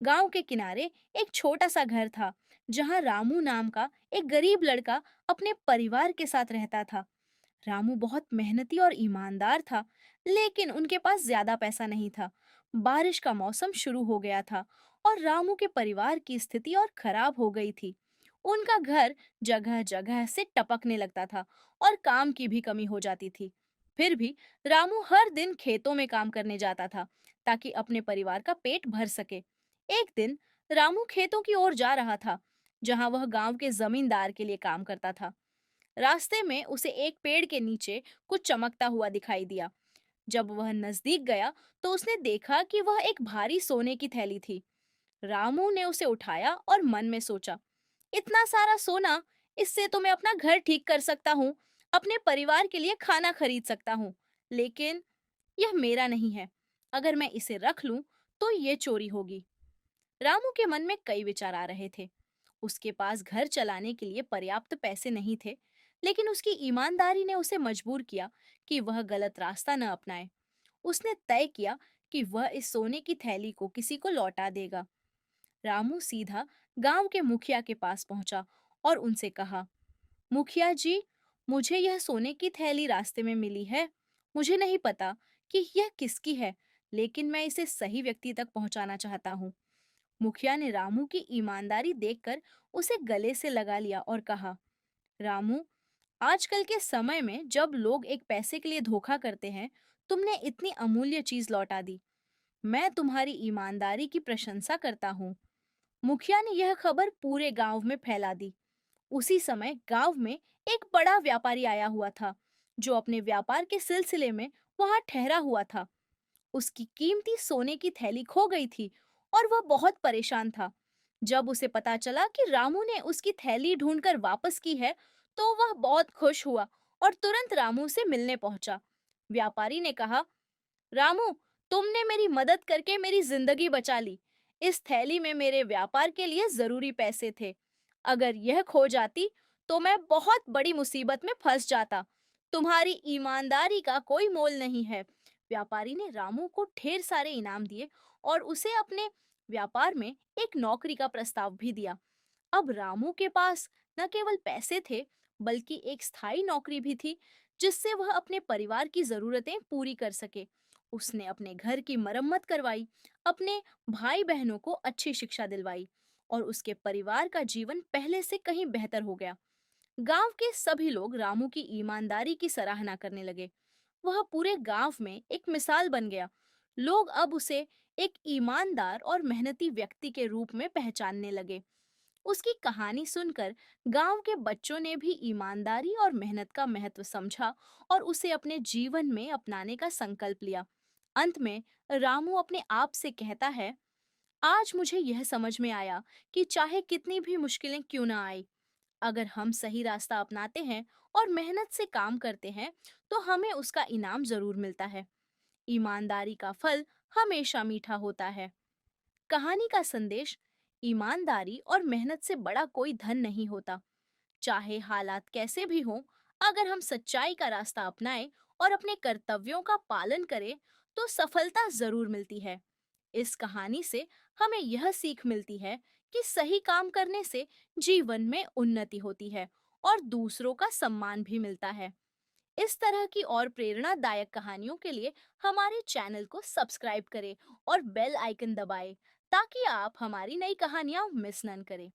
गांव के किनारे एक छोटा सा घर था जहां रामू नाम का एक गरीब लड़का अपने परिवार के साथ रहता था। रामू बहुत मेहनती और ईमानदार था, लेकिन उनके पास ज्यादा पैसा नहीं था। बारिश का मौसम शुरू हो गया था और रामू के परिवार की स्थिति और खराब हो गई थी। उनका घर जगह जगह से टपकने लगता था और काम की भी कमी हो जाती थी। फिर भी रामू हर दिन खेतों में काम करने जाता था ताकि अपने परिवार का पेट भर सके। एक दिन रामू खेतों की ओर जा रहा था, जहां वह गांव के जमींदार के लिए काम करता था। रास्ते में उसे एक पेड़ के नीचे कुछ चमकता हुआ दिखाई दिया। जब वह नजदीक गया तो उसने देखा कि वह एक भारी सोने की थैली थी। रामू ने उसे उठाया और मन में सोचा, इतना सारा सोना, इससे तो मैं अपना घर ठीक कर सकता हूँ, अपने परिवार के लिए खाना खरीद सकता हूँ। लेकिन यह मेरा नहीं है। अगर मैं इसे रख लूं तो ये चोरी होगी। रामू के मन में कई विचार आ रहे थे। उसके पास घर चलाने के लिए पर्याप्त पैसे नहीं थे, लेकिन उसकी ईमानदारी ने उसे मजबूर किया कि वह गलत रास्ता न अपनाए। उसने तय किया कि वह इस सोने की थैली को किसी को लौटा देगा। रामू सीधा गांव के मुखिया के पास पहुंचा और उनसे कहा, मुखिया जी, मुझे यह सोने की थैली रास्ते में मिली है। मुझे नहीं पता कि यह किसकी है, लेकिन मैं इसे सही व्यक्ति तक पहुंचाना चाहता हूँ। मुखिया ने रामू की ईमानदारी देखकर उसे गले से लगा लिया और कहा, रामू, आजकल के समय में जब लोग एक पैसे के लिए धोखा करते हैं, तुमने इतनी अमूल्य चीज लौटा दी। मैं तुम्हारी ईमानदारी की प्रशंसा करता हूँ। मुखिया ने यह खबर पूरे गांव में फैला दी। उसी समय गांव में एक बड़ा व्यापारी आया हुआ था, जो अपने व्यापार के सिलसिले में वहां ठहरा हुआ था। उसकी कीमती सोने की थैली खो गई थी और वह बहुत परेशान था। जब उसे पता चला कि रामू ने उसकी थैली ढूंढकर वापस की है, तो वह बहुत खुश हुआ और तुरंत रामू से मिलने पहुंचा। व्यापारी ने कहा, रामू, तुमने मेरी मदद करके मेरी जिंदगी बचा ली। इस थैली में मेरे व्यापार के लिए जरूरी पैसे थे। अगर यह खो जाती तो मैं बहुत बड़ी मुसीबत में फंस जाता। तुम्हारी ईमानदारी का कोई मोल नहीं है। व्यापारी ने रामू को ढेर सारे इनाम दिए और उसे अपने व्यापार में एक नौकरी का प्रस्ताव भी दिया। अब रामू के पास न केवल पैसे थे, बल्कि एक स्थायी नौकरी भी थी, जिससे वह अपने परिवार की जरूरतें पूरी कर सके। उसने अपने घर की मरम्मत करवाई, अपने भाई बहनों को अच्छी शिक्षा दिलवाई और उसके परिवार का जीवन पहले से कहीं बेहतर हो गया। गांव के सभी लोग रामू की ईमानदारी की सराहना करने लगे। वह पूरे गांव में एक मिसाल बन गया। लोग अब उसे एक ईमानदार और मेहनती व्यक्ति के रूप में पहचानने लगे। उसकी कहानी सुनकर गांव के बच्चों ने भी ईमानदारी और मेहनत का महत्व समझा और उसे अपने जीवन में अपनाने का संकल्प लिया। अंत में रामू अपने आप से कहता है, आज मुझे यह समझ में आया कि चाहे कितनी भी मुश्किलें क्यों ना आए, अगर हम सही रास्ता अपनाते हैं और मेहनत से काम करते हैं, तो हमें उसका इनाम जरूर मिलता है। ईमानदारी का फल हमेशा मीठा होता है। कहानी का संदेश, ईमानदारी और मेहनत से बड़ा कोई धन नहीं होता। चाहे हालात कैसे भी हों, अगर हम सच्चाई का रास्ता अपनाएं और अपने कर्तव्यों का पालन करें, तो सफलता जरूर मिलती है। इस कहानी से हमें यह सीख मिलती है कि सही काम करने से जीवन में उन्नति होती है और दूसरों का सम्मान भी मिलता है। इस तरह की और प्रेरणादायक कहानियों के लिए हमारे चैनल को सब्सक्राइब करें और बेल आइकन दबाएं, ताकि आप हमारी नई कहानियां मिस न करें।